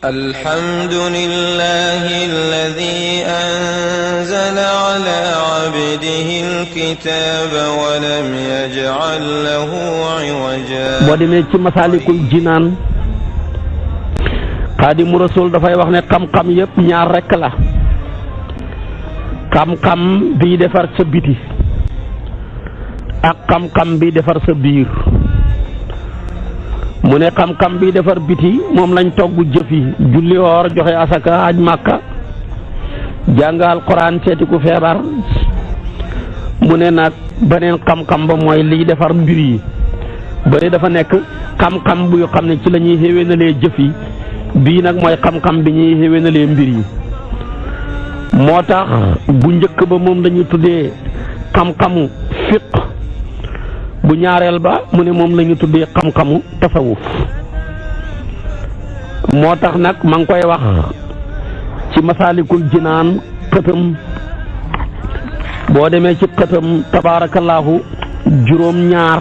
الحمد لله الذي أنزل على عبده الكتاب ولم يجعل له عوجا. boo demee ci Masaalikul Jinaan Xaadimu Rasuul dafay wax ne xam-xam yëpp ñaar rekk la, xam-xam bi defar sa biti ak xam-xam bi defar sa biir. mu ne xam-xam bi defar biti moom lañ togg jëf yi, julli woor, joxe asaka, aj màkka, jàngal Quraan, seeti ku feebar. mu ne nag beneen xam-xam ba mooy liy defar mbir yi, bëri dafa nekk xam-xam bu yoo xam ne ci la ñuy xéwénalee jëf yi, bii nag mooy xam-xam bi ñuy xéwénalee mbir yi. moo tax bu njëkk ba moom lañuy tuddee xam-xamu fiq, bu ñaareel ba mu ne moom lañu tuddee xam-xamu tasawuf. moo tax nag ma ngi koy wax ci Masaalikul Jinaan xëtam, boo demee ci xëtam tabaarakallaahu juróom ñaar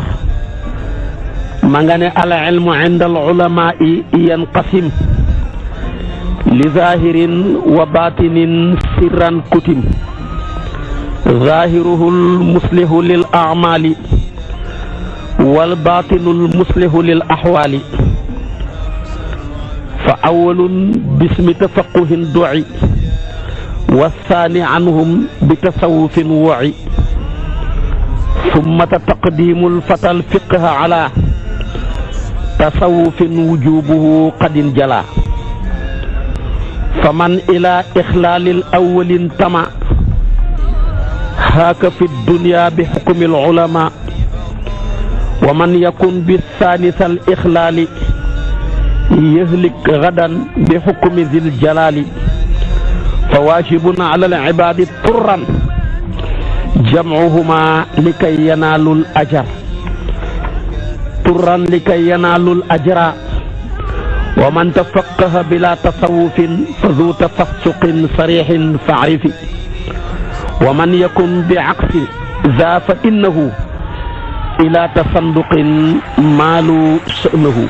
ma nga ne al ilmu inda al ulamaa'i yanqasim li zahirin wa batinin sirran kutim zahiruhu al muslihu lil a'mali wal baatinul muslihu lil axwaali fa awwalun bismi tafaqquhin du'i wa saani anhum bi tasawufin wu'i summa taqdimul fatal fiqha ala tasawufin wujubuhu qadin jala faman ila ixlaalil awwalin tama haaka fi dunya bi xukmil ulama wa man yakun bi saanisal ixlaali yahlik gadan bi xukmi zil jalaali fa waajibun ala al ibaadi turran jamcuhuma likay yanaalul ajar turran likay yanaalul ajra wa man tafaqaha bila tasawufin fa zu tafassuqin sarixin faarifi wa man yakun bi aksi za fa innahu ila tasanduqin maalu sha'nahu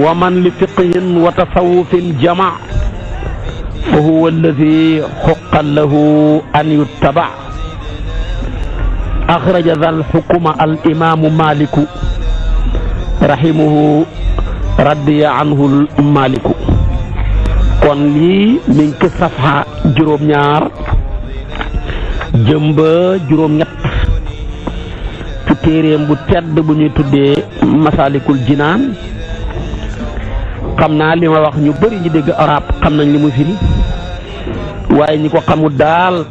wa man li fiqhin wa tasawufin jama fa huwa alladi xuqa lahu an yuttaba axraja zal xukuma al imaamu Maaliku rahimahu radiya anhu Maaliku. kon lii mi ngi ko safha juróom-ñaar jëmba juróom-ñett ci téeréem bu tedd bu ñuy tuddee Masaalikul Jinaan. xam naa li ma wax ñu bari ñu dégg arab xam nañ li mu firi, waaye ñi ko xamul daal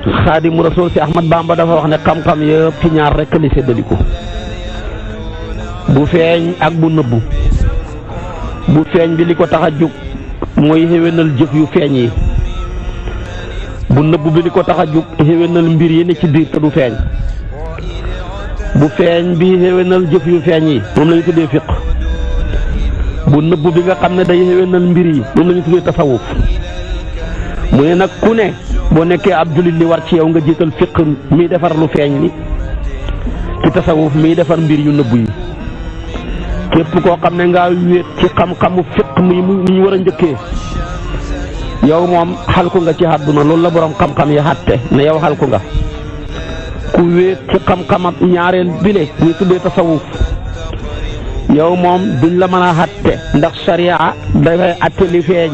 Xaadimu Rasuul si Ahmad Bamba dafa wax ne xam-xam yëpp ci ñaar rekk li séddaliku, bu feeñ ak bu nëbbu. bu feeñ bi li ko tax a jóg mooy xéwénal jëf yu feeñ yi, bu nëbbu bi li ko tax a jóg xéwénal mbir yi ne ci biir te du feeñ. bu feeñ bi xéwénal jëf yu feeñ yi moom lañu tuddee fiq, bu nëbbu bi nga xam ne day xéwénal mbir yi moom lañu tuddee tasawuf. mu ne nag ku ne boo nekkee ab jullit li war ci yow nga jiital fiq miy defar lu feeñ li ci tasawuf miy defar mbir yu nëbbu yi. képp koo xam ne ngaa wéet ci xam-xamu fiq mi ñu war a njëkkee, yow moom xalku nga ci àdduna. loolu la borom xam-xam yi xatte ne yow xalku nga. ku wéet ci xam-xamam ñaareel bile ñu tuddee tasawuf, yow moom duñ la mën a xatte ndax sariya dafay xatte li feeñ.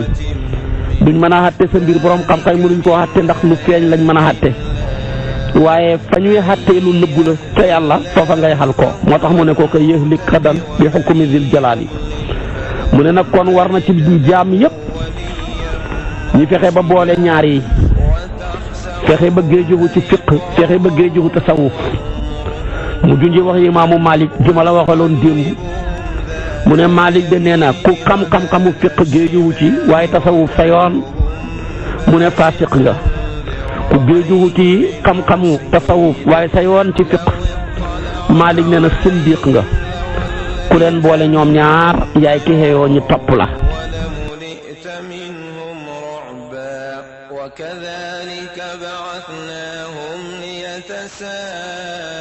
duñ mën a xatte sa mbir borom xam-xam mënuñ koo xatte ndax lu feeñ lañ mën a xatte, waaye fa ñuy xattee lu nëbbu la ca yàlla foofa ngay xal ko. moo tax mu ne ko koy yëhlik xadan bi xukmi zil jalaali. mu ne nag kon war na ci jaam yépp ñu fexe ba boole ñaar yi, fexe ba géejuwu ci fiq, fexe ba géejuwu tasawuf. mu junji wax imaamu Malik ju ma la waxaloon démb. mu ne Malik de nee na ku xam-xam-xamu fiq géejuwu ci waaye tasawuf sa yoon, mu ne faasiq nga. ku géejuwu ci xam-xamu tasawuf waaye sa yoon ci fiq, Malik nee na sindiq nga. ku leen boole ñoom ñaar yaay ki xeeyoo ñu topp la. وكذلك بعثناهم ليتساءلوا